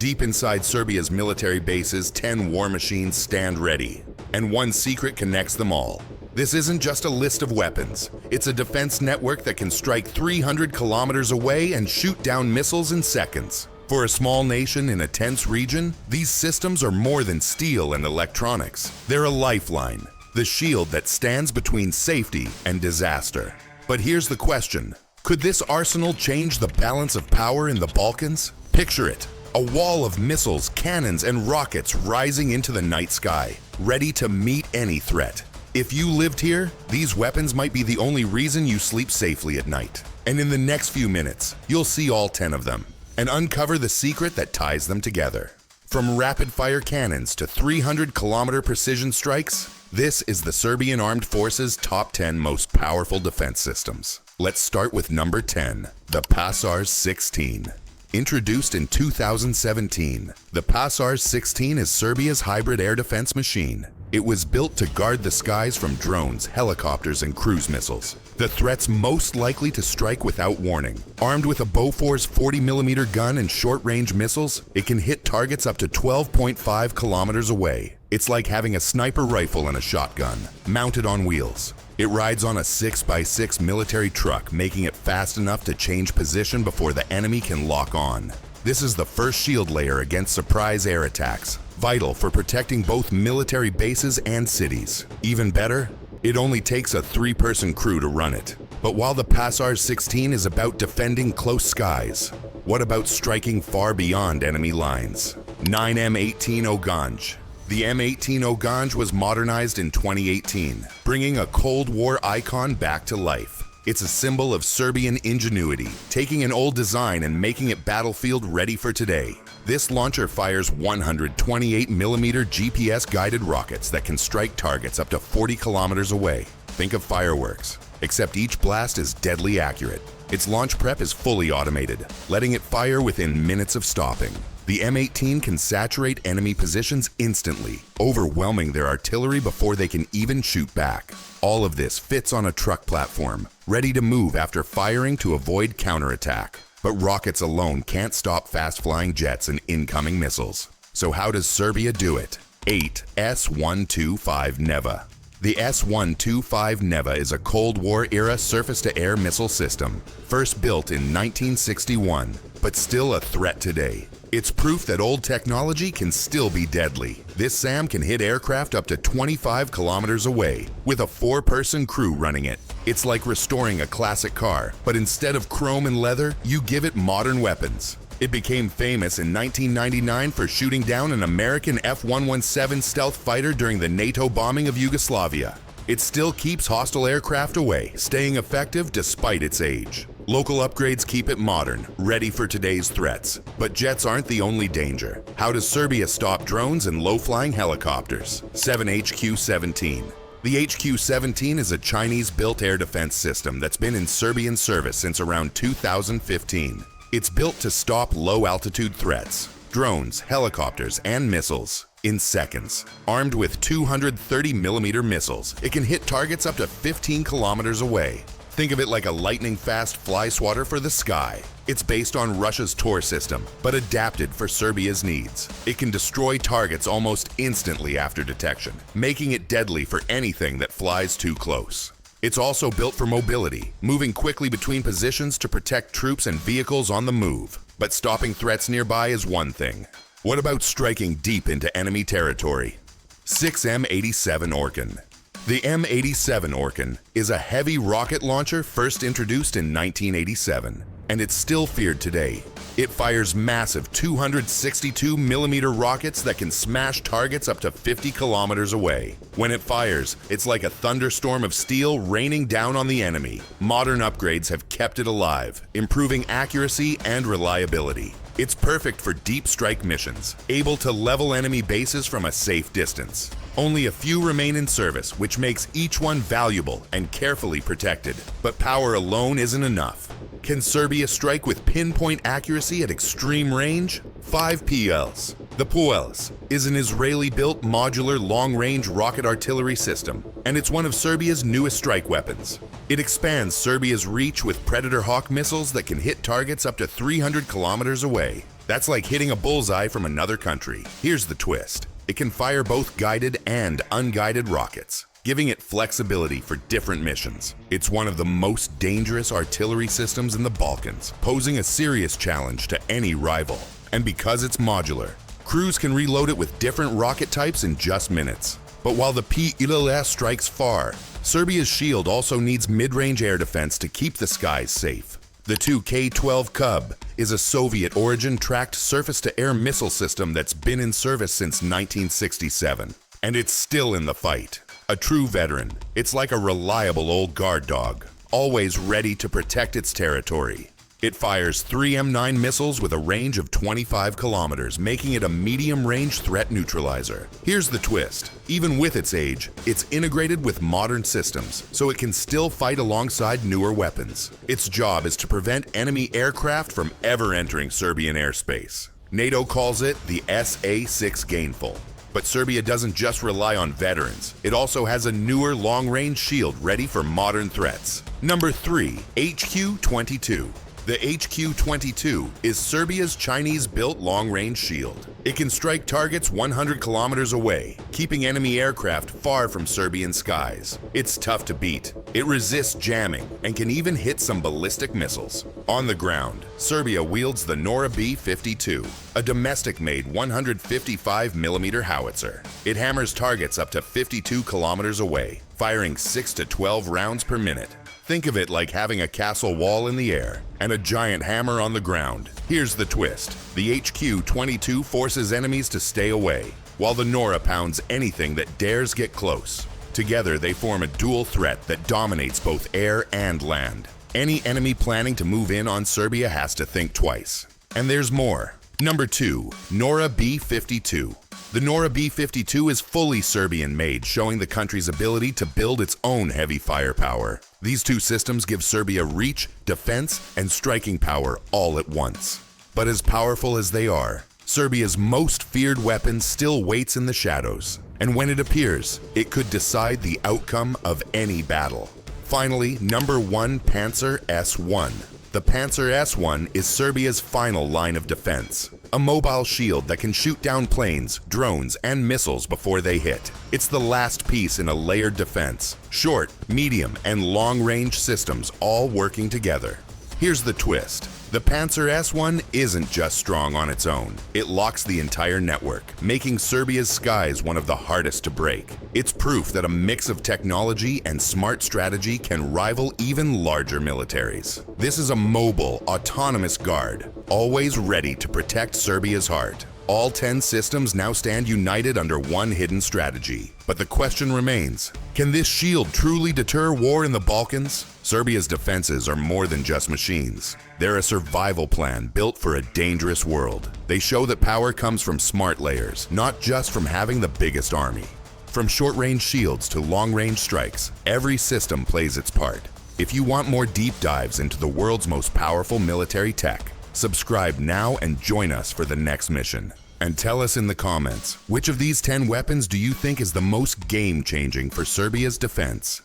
Deep inside Serbia's military bases, 10 war machines stand ready, and one secret connects them all. This isn't just a list of weapons. It's a defense network that can strike 300 kilometers away and shoot down missiles in seconds. For a small nation in a tense region, these systems are more than steel and electronics. They're a lifeline, the shield that stands between safety and disaster. But here's the question. Could this arsenal change the balance of power in the Balkans? Picture it. A wall of missiles, cannons, and rockets rising into the night sky, ready to meet any threat. If you lived here, these weapons might be the only reason you sleep safely at night. And in the next few minutes, you'll see all 10 of them and uncover the secret that ties them together. From rapid-fire cannons to 300-kilometer precision strikes, this is the Serbian Armed Forces' top 10 most powerful defense systems. Let's start with number 10, the Pasar-16. Introduced in 2017, the Pasar-16 is Serbia's hybrid air defense machine. It was built to guard the skies from drones, helicopters, and cruise missiles, the threats most likely to strike without warning. Armed with a Bofors 40mm gun and short-range missiles, it can hit targets up to 12.5 kilometers away. It's like having a sniper rifle and a shotgun, mounted on wheels. It rides on a 6x6 military truck, making it fast enough to change position before the enemy can lock on. This is the first shield layer against surprise air attacks, vital for protecting both military bases and cities. Even better, it only takes a 3-person crew to run it. But while the Pasar-16 is about defending close skies, what about striking far beyond enemy lines? 9 M18 Oganj. The M18 Oganj was modernized in 2018, bringing a Cold War icon back to life. It's a symbol of Serbian ingenuity, taking an old design and making it battlefield ready for today. This launcher fires 128mm GPS-guided rockets that can strike targets up to 40 kilometers away. Think of fireworks, except each blast is deadly accurate. Its launch prep is fully automated, letting it fire within minutes of stopping. The M18 can saturate enemy positions instantly, overwhelming their artillery before they can even shoot back. All of this fits on a truck platform, ready to move after firing to avoid counterattack. But rockets alone can't stop fast-flying jets and incoming missiles. So how does Serbia do it? 8. S-125 Neva. The S-125 Neva is a Cold War-era surface-to-air missile system, first built in 1961, but still a threat today. It's proof that old technology can still be deadly. This SAM can hit aircraft up to 25 kilometers away, with a 4-person crew running it. It's like restoring a classic car, but instead of chrome and leather, you give it modern weapons. It became famous in 1999 for shooting down an American F-117 stealth fighter during the NATO bombing of Yugoslavia. It still keeps hostile aircraft away, staying effective despite its age. Local upgrades keep it modern, ready for today's threats. But jets aren't the only danger. How does Serbia stop drones and low-flying helicopters? 7 HQ-17. The HQ-17 is a Chinese-built air defense system that's been in Serbian service since around 2015. It's built to stop low-altitude threats, drones, helicopters, and missiles, in seconds. Armed with 230mm missiles, it can hit targets up to 15 kilometers away. Think of it like a lightning-fast fly swatter for the sky. It's based on Russia's Tor system, but adapted for Serbia's needs. It can destroy targets almost instantly after detection, making it deadly for anything that flies too close. It's also built for mobility, moving quickly between positions to protect troops and vehicles on the move. But stopping threats nearby is one thing. What about striking deep into enemy territory? 6 M87 Orkan. The M87 Orkan is a heavy rocket launcher first introduced in 1987, and it's still feared today. It fires massive 262mm rockets that can smash targets up to 50 kilometers away. When it fires, it's like a thunderstorm of steel raining down on the enemy. Modern upgrades have kept it alive, improving accuracy and reliability. It's perfect for deep strike missions, able to level enemy bases from a safe distance. Only a few remain in service, which makes each one valuable and carefully protected. But power alone isn't enough. Can Serbia strike with pinpoint accuracy at extreme range? 5 PLs. The POELs is an Israeli-built modular long-range rocket artillery system, and it's one of Serbia's newest strike weapons. It expands Serbia's reach with Predator Hawk missiles that can hit targets up to 300 kilometers away. That's like hitting a bullseye from another country. Here's the twist. It can fire both guided and unguided rockets, giving it flexibility for different missions. It's one of the most dangerous artillery systems in the Balkans, posing a serious challenge to any rival. And because it's modular, crews can reload it with different rocket types in just minutes. But while the PILS strikes far, Serbia's shield also needs mid-range air defense to keep the skies safe. The 2K-12 Cub is a Soviet-origin tracked surface-to-air missile system that's been in service since 1967. And it's still in the fight. A true veteran, it's like a reliable old guard dog, always ready to protect its territory. It fires 3 M9 missiles with a range of 25 kilometers, making it a medium-range threat neutralizer. Here's the twist. Even with its age, it's integrated with modern systems, so it can still fight alongside newer weapons. Its job is to prevent enemy aircraft from ever entering Serbian airspace. NATO calls it the SA-6 Gainful. But Serbia doesn't just rely on veterans. It also has a newer long-range shield ready for modern threats. Number 3, HQ-22. The HQ-22 is Serbia's Chinese-built long-range shield. It can strike targets 100 kilometers away, keeping enemy aircraft far from Serbian skies. It's tough to beat. It resists jamming and can even hit some ballistic missiles. On the ground, Serbia wields the Nora B-52, a domestic-made 155mm howitzer. It hammers targets up to 52 kilometers away, firing 6 to 12 rounds per minute. Think of it like having a castle wall in the air and a giant hammer on the ground. Here's the twist. The HQ-22 forces enemies to stay away, while the Nora pounds anything that dares get close. Together, they form a dual threat that dominates both air and land. Any enemy planning to move in on Serbia has to think twice. And there's more. Number 2, Nora B-52. The Nora B-52 is fully Serbian-made, showing the country's ability to build its own heavy firepower. These two systems give Serbia reach, defense, and striking power all at once. But as powerful as they are, Serbia's most feared weapon still waits in the shadows. And when it appears, it could decide the outcome of any battle. Finally, number 1, Panzer S-1. The Panzer S-1 is Serbia's final line of defense. A mobile shield that can shoot down planes, drones, and missiles before they hit. It's the last piece in a layered defense. Short, medium, and long-range systems all working together. Here's the twist. The Panzer S-1 isn't just strong on its own. It locks the entire network, making Serbia's skies one of the hardest to break. It's proof that a mix of technology and smart strategy can rival even larger militaries. This is a mobile, autonomous guard, always ready to protect Serbia's heart. All 10 systems now stand united under one hidden strategy. But the question remains, can this shield truly deter war in the Balkans? Serbia's defenses are more than just machines. They're a survival plan built for a dangerous world. They show that power comes from smart layers, not just from having the biggest army. From short-range shields to long-range strikes, every system plays its part. If you want more deep dives into the world's most powerful military tech, subscribe now and join us for the next mission. And tell us in the comments, which of these 10 weapons do you think is the most game-changing for Serbia's defense?